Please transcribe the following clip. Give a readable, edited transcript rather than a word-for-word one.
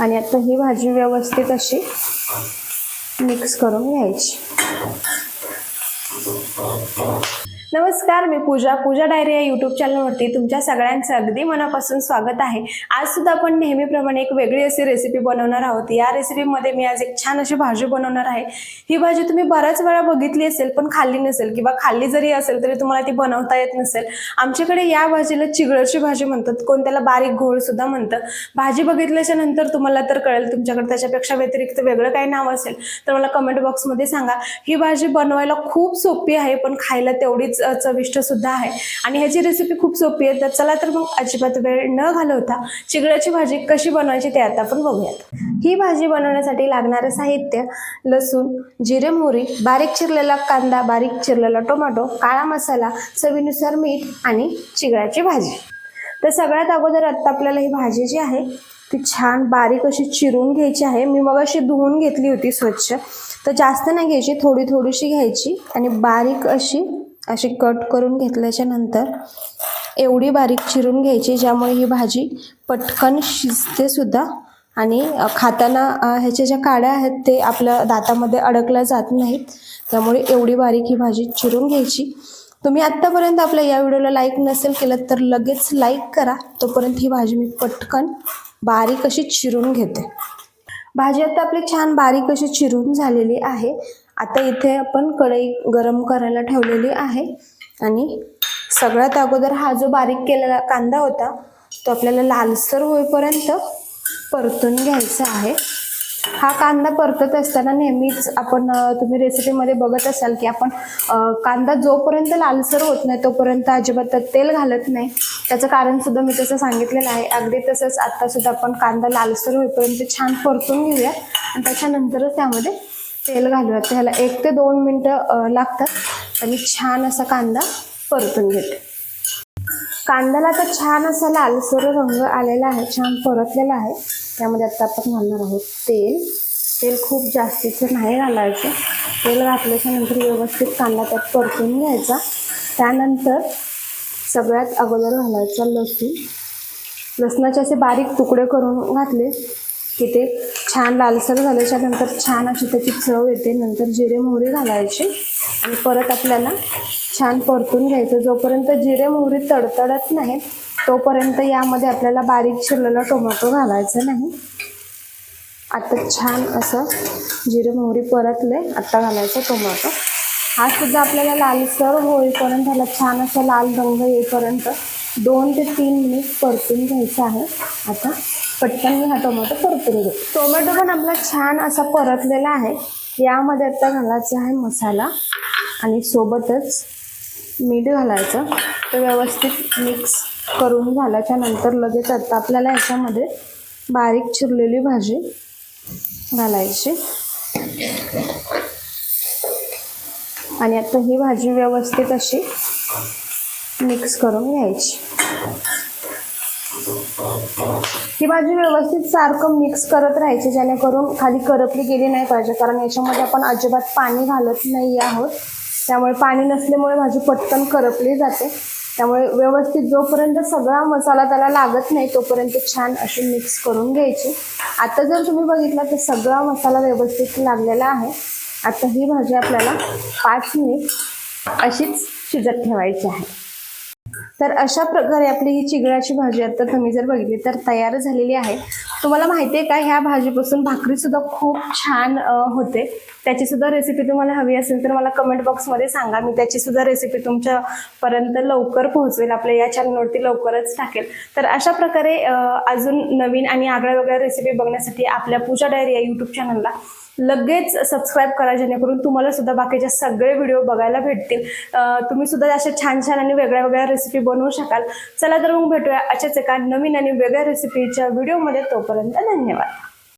आणि आता ही भाजी व्यवस्थित अशी मिक्स करून घ्यायची। नमस्कार, मी पूजा डायरी या यूट्यूब चॅनलवरती तुमच्या सगळ्यांचं अगदी मनापासून स्वागत आहे। आज सुद्धा आपण नेहमीप्रमाणे एक वेगळी अशी रेसिपी बनवणार आहोत। या रेसिपीमध्ये मी आज एक छान अशी भाजी बनवणार आहे। ही भाजी तुम्ही बऱ्याच वेळा बघितली असेल पण खाल्ली नसेल, किंवा खाल्ली जरी असेल तरी तुम्हाला ती बनवता येत नसेल। आमच्याकडे या भाजीला चिगळाची भाजी म्हणतात, कोण त्याला बारीक घोळ सुद्धा म्हणतं। भाजी बघितल्याच्या नंतर तुम्हाला तर कळेल, तुमच्याकडे त्याच्यापेक्षा व्यतिरिक्त वेगळं काही नाव असेल तर मला कमेंट बॉक्समध्ये सांगा। ही भाजी बनवायला खूप सोपी आहे, पण खायला तेवढीच चविष्ट सुद्धा आहे आणि ह्याची रेसिपी खूप सोपी आहे। तर चला तर मग अजिबात वेळ न घालवता चिगळाची भाजी कशी बनवायची ते आता आपण बघूयात। ही भाजी बनवण्यासाठी लागणारे साहित्य: लसूण, जिरे, मोहरी, बारीक चिरलेला कांदा, बारीक चिरलेला टोमॅटो, काळा मसाला, चवीनुसार मीठ आणि चिगळाची भाजी। तर सगळ्यात अगोदर आता आपल्याला ही भाजी जी आहे ती छान बारीक अशी चिरून घ्यायची आहे। मी मग अशी धुवून घेतली होती स्वच्छ, तर जास्त नाही घ्यायची, थोडीशी घ्यायची आणि बारीक अशी कट करून घेतल्याच्या नंतर एवढी बारीक चिरून घ्यायची ज्यामुळे ही भाजी पटकन शिजते सुद्धा आणि खाताना ह्याच्या ज्या काड्या आहेत ते आपल्या दातामध्ये अडकल्या जात नाहीत। त्यामुळे एवढी बारीक ही भाजी चिरून घ्यायची। तुम्ही आत्तापर्यंत आपल्या या व्हिडिओला लाईक नसेल केलं तर लगेच लाईक करा। तोपर्यंत ही भाजी मी पटकन बारीक अशी चिरून घेते। भाजी आता आपली छान बारीक अशी चिरून झालेली आहे। आता इथे आपण कढई गरम करायला ठेवलेली आहे आणि सगळ्यात अगोदर हा जो बारीक केलेला कांदा होता तो आपल्याला लालसर होईपर्यंत परतून घ्यायचा आहे। हा कांदा परतत असताना नेहमीच आपण तुम्ही रेसिपीमध्ये बघत असाल की आपण कांदा जोपर्यंत लालसर होत नाही तोपर्यंत अजिबात तेल घालत नाही। त्याचं कारण सुद्धा मी तसं सांगितलेलं आहे। अगदी तसंच आता सुद्धा आपण कांदा लालसर होईपर्यंत छान परतून घेऊया आणि त्याच्यानंतरच त्यामध्ये तेल घालूया। त्याला 1 ते 2 मिनिटं लागतात आणि छान असा कांदा परतून घेते। कांद्याला आता छान असा लालसर रंग आलेला आहे, छान परतलेला आहे। त्यामध्ये आता आपण घालणार आहोत तेल खूप जास्तीचं नाही घालायचं। तेल घातल्याच्या नंतर व्यवस्थित कांदा त्यात परतून घ्यायचा। त्यानंतर सगळ्यात अगोदर घालायचा लसणाचे असे बारीक तुकडे करून घातले की ते छान लालसर झाल्याच्या नंतर छान अशी त्याची चव येते। नंतर जिरे मोहरी घालायची आणि परत आपल्याला छान परतून घ्यायचं। जोपर्यंत जिरे मोहरी तडतडत नाही तोपर्यंत यामध्ये आपल्याला बारीक चिरलेला टोमॅटो घालायचा नाही। आता छान असं जिरे मोहरी परतले, आता घालायचा टोमॅटो। हा सुद्धा आपल्याला लालसर होईपर्यंत, ह्याला छान असा लाल रंग येईपर्यंत 2 ते 3 मिनिट परतून घ्यायचा आहे। आता पटकन मी हा टोमॅटो परतून घेते। टोमॅटो पण आपला छान असा परतलेला आहे। यामध्ये आता घालायचा आहे मसाला आणि सोबतच मीठ घालायचं। तर व्यवस्थित मिक्स करून झाल्याच्या नंतर लगेच आता आपल्याला याच्यामध्ये बारीक चिरलेली भाजी घालायची आणि आता ही भाजी व्यवस्थित अशी मिक्स करून घ्यायची। ही भाजी व्यवस्थित सारखं मिक्स करत राहायची जेणेकरून खाली करपली गेली नाही पाहिजे, कारण याच्यामध्ये आपण अजिबात पाणी घालत नाही आहोत। त्यामुळे पाणी नसल्यामुळे भाजी पटकन करपली जाते। त्यामुळे व्यवस्थित जोपर्यंत सगळा मसाला त्याला लागत नाही तोपर्यंत छान अशी मिक्स करून घ्यायची। आता जर तुम्ही बघितलं तर सगळा मसाला व्यवस्थित लागलेला आहे। आता ही भाजी आपल्याला 5 मिनिट अशीच शिजत ठेवायची आहे। तर अशा प्रकारे आपली ही चिगळाची भाजी आता तुम्ही जर बघितली तर तयार झालेली आहे। तुम्हाला माहिती आहे का, ह्या भाजीपासून भाकरी सुद्धा खूप छान होते। त्याची सुद्धा रेसिपी तुम्हाला हवी असेल तर मला कमेंट बॉक्समध्ये सांगा, मी त्याची सुद्धा रेसिपी तुमच्यापर्यंत लवकर पोहोचवेल, आपल्या या चॅनलवरती लवकरच टाकेल। तर अशा प्रकारे अजून नवीन आणि आगळ्या वेगळ्या रेसिपी बघण्यासाठी आपल्या पूजा डायरी या यूट्यूब चॅनलला लगेच सबस्क्राईब करा, जेणेकरून तुम्हाला सुद्धा बाकीचे सगळे व्हिडिओ बघायला भेटतील। तुम्ही सुद्धा अशा छान आणि वेगळ्या रेसिपी बनवू शकाल। चला तर मग भेटूया अशाच एका नवीन आणि वेगळ्या रेसिपीच्या व्हिडिओमध्ये। तोपर्यंत धन्यवाद।